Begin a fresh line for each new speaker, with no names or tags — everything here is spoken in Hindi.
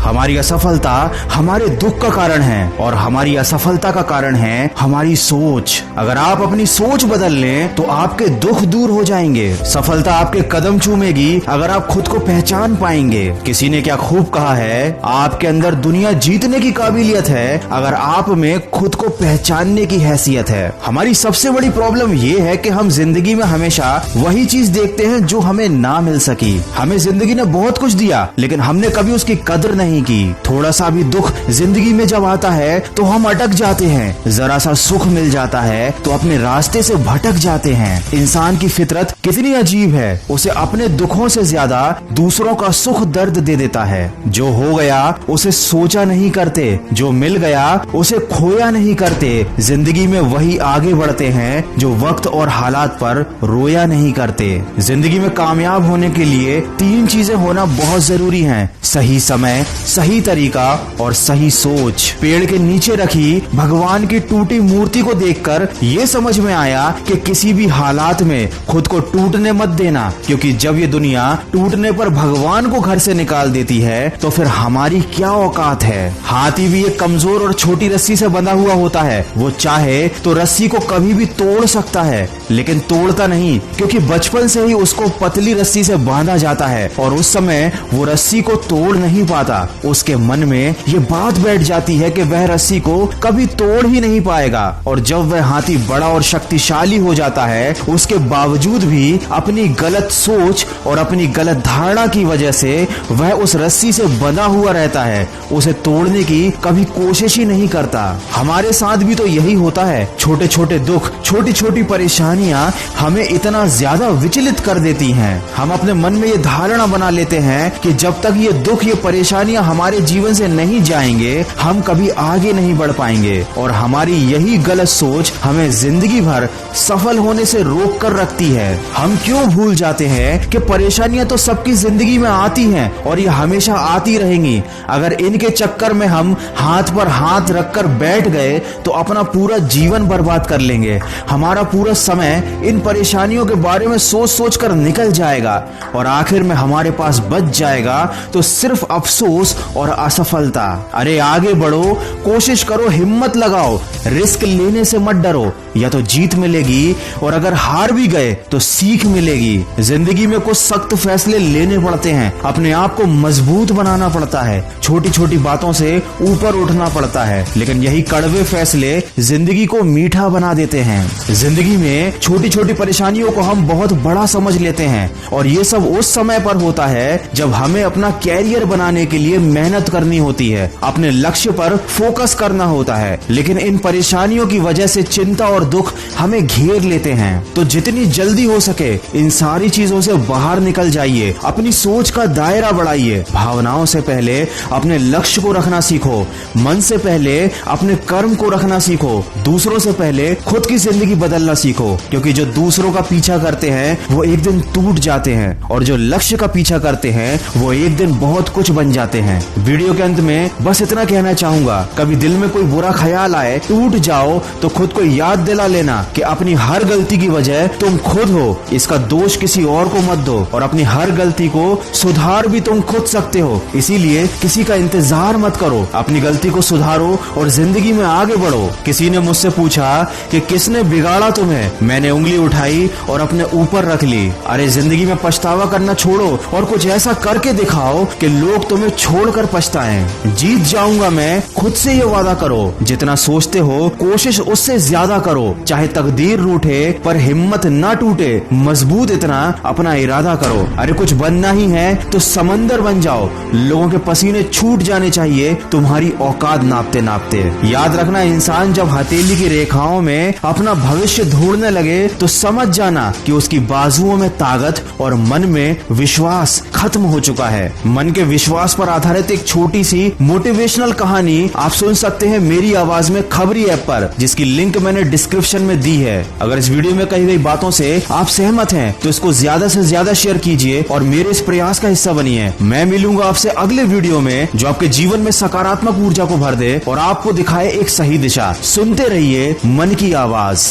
हमारी असफलता हमारे दुख का कारण है और हमारी असफलता का कारण है हमारी सोच। अगर आप अपनी सोच बदल लें तो आपके दुख दूर हो जाएंगे। सफलता आपके कदम चूमेगी अगर आप खुद को पहचान पाएंगे। किसी ने क्या खूब कहा है, आपके अंदर दुनिया जीतने की काबिलियत है अगर आप में खुद को पहचानने की हैसियत है। हमारी सबसे बड़ी प्रॉब्लम ये है कि हम जिंदगी में हमेशा वही चीज देखते हैं जो हमें ना मिल सकी। हमें जिंदगी ने बहुत कुछ दिया लेकिन हमने कभी उसकी कदर नहीं की। थोड़ा सा भी दुख जिंदगी में जब आता है तो हम अटक जाते हैं। जरा सा सुख मिल जाता है तो अपने रास्ते से भटक जाते हैं। इंसान की फितरत कितनी अजीब है, उसे अपने दुखों से ज्यादा दूसरों का सुख दर्द दे देता है। जो हो गया उसे सोचा नहीं करते, जो मिल गया उसे खोया नहीं करते। जिंदगी में वही आगे बढ़ते हैं जो वक्त और हालात पर रोया नहीं करते। जिंदगी में कामयाब होने के लिए 3 चीजें होना बहुत जरूरी हैं: सही समय, सही तरीका और सही सोच। पेड़ के नीचे रखी भगवान की टूटी मूर्ति को देखकर ये समझ में आया कि किसी भी हालात में खुद को टूटने मत देना, क्योंकि जब ये दुनिया टूटने पर भगवान को घर से निकाल देती है तो फिर हमारी क्या औकात है। हाथी भी एक कमजोर और छोटी रस्सी से बंधा हुआ होता है। वो चाहे तो रस्सी को कभी भी तोड़ सकता है लेकिन तोड़ता नहीं, क्योंकि बचपन से ही उसको पतली रस्सी से बांधा जाता है और उस समय वो रस्सी को तोड़ नहीं पाता। उसके मन में ये बात बैठ जाती है कि वह रस्सी को कभी तोड़ ही नहीं पाएगा। और जब वह हाथी बड़ा और शक्तिशाली हो जाता है उसके बावजूद भी अपनी गलत सोच और अपनी गलत धारणा की वजह से वह उस रस्सी से बंधा हुआ रहता है। उसे तोड़ने की कभी कोशिश ही नहीं करता। हमारे साथ भी तो यही होता है। छोटे छोटे दुख, छोटी छोटी परेशानियां हमें इतना ज्यादा विचलित कर देती हैं। हम अपने मन में ये धारणा बना लेते हैं कि जब तक ये दुख, ये परेशानियां हमारे जीवन से नहीं जाएंगे हम कभी आगे नहीं बढ़ पाएंगे। और हमारी यही गलत सोच हमें जिंदगी भर सफल होने से रोक कर रखती है। हम क्यों भूल जाते हैं कि परेशानियां तो सबकी जिंदगी में आती हैं और ये हमेशा आती रहेंगी। अगर इनके चक्कर में हम हाथ पर हाथ रखकर बैठ गए तो अपना पूरा जीवन बर्बाद कर लेंगे। हमारा पूरा समय इन परेशानियों के बारे में सोच सोच कर निकल जाएगा और आखिर में हमारे पास बच जाएगा तो सिर्फ अफसोस और असफलता। अरे आगे बढ़ो, कोशिश करो, हिम्मत लगाओ, रिस्क लेने से मत डरो। या तो जीत मिलेगी और अगर हार भी गए तो सीख मिलेगी। जिंदगी में कुछ सख्त फैसले लेने पड़ते हैं, अपने आप को मजबूत बनाना पड़ता है, छोटी छोटी बातों से ऊपर उठना पड़ता है, लेकिन यही कड़वे फैसले जिंदगी को मीठा बना देते हैं। जिंदगी में छोटी छोटी परेशानियों को हम बहुत बड़ा समझ लेते हैं और ये सब उस समय पर होता है जब हमें अपना कैरियर बनाने के लिए मेहनत करनी होती है, अपने लक्ष्य पर फोकस करना होता है। लेकिन इन परेशानियों की वजह से चिंता और दुख हमें घेर लेते हैं। तो जितनी जल्दी हो सके इन सारी चीजों से बाहर निकल जाइए, अपनी सोच का दायरा बढ़ाइए। भावनाओं से पहले अपने लक्ष्य को रखना सीखो, मन से पहले अपने कर्म को रखना सीखो, दूसरों से पहले खुद की जिंदगी बदलना सीखो, क्योंकि जो दूसरों का पीछा करते हैं वो एक दिन टूट जाते हैं और जो लक्ष्य का पीछा करते हैं वो एक दिन बहुत कुछ बन जाते हैं। वीडियो के अंत में बस इतना कहना चाहूंगा, कभी दिल में कोई बुरा ख्याल आए, टूट जाओ तो खुद को याद दिला लेना कि अपनी हर गलती की वजह तुम खुद हो। इसका दोष किसी और को मत दो और अपनी हर गलती को सुधार भी तुम खुद सकते हो। इसीलिए किसी का इंतजार मत करो, अपनी गलती को सुधारो और जिंदगी में आगे बढ़ो। किसी ने मुझसे पूछा कि किसने बिगाड़ा तुम्हें, मैंने उंगली उठाई और अपने ऊपर रख ली। अरे जिंदगी में पछतावा करना छोड़ो और कुछ ऐसा करके दिखाओ कि लोग तुम्हें छोड़कर पछताएं। जीत जाऊंगा मैं, खुद से ये वादा करो। जितना सोचते हो कोशिश उससे ज्यादा करो, चाहे तकदीर रूठे पर हिम्मत ना टूटे। मजबूत इतना अपना इरादा करो। अरे कुछ बनना ही है तो समंदर बन जाओ। लोगों के पसीने छूट जाने चाहिए तुम्हारी औकात नापते नापते। याद रखना, इंसान जब हथेली की रेखाओं में अपना भविष्य ढूंढने लगे तो समझ जाना कि उसकी बाजुओं में ताकत और मन में विश्वास खत्म हो चुका है। मन के विश्वास पर आधारित एक छोटी सी मोटिवेशनल कहानी आप सुन सकते हैं मेरी आवाज में खबरी ऐप पर, जिसकी लिंक मैंने डिस्क्रिप्शन में दी है। अगर इस वीडियो में कही गई बातों से आप सहमत हैं तो इसको ज्यादा से ज्यादा शेयर कीजिए और मेरे इस प्रयास का हिस्सा बनिए। मैं मिलूंगा आपसे अगले वीडियो में जो आपके जीवन में सकारात्मक ऊर्जा को भर दे और आपको दिखाए एक सही दिशा। सुनते रहिए मन की आवाज।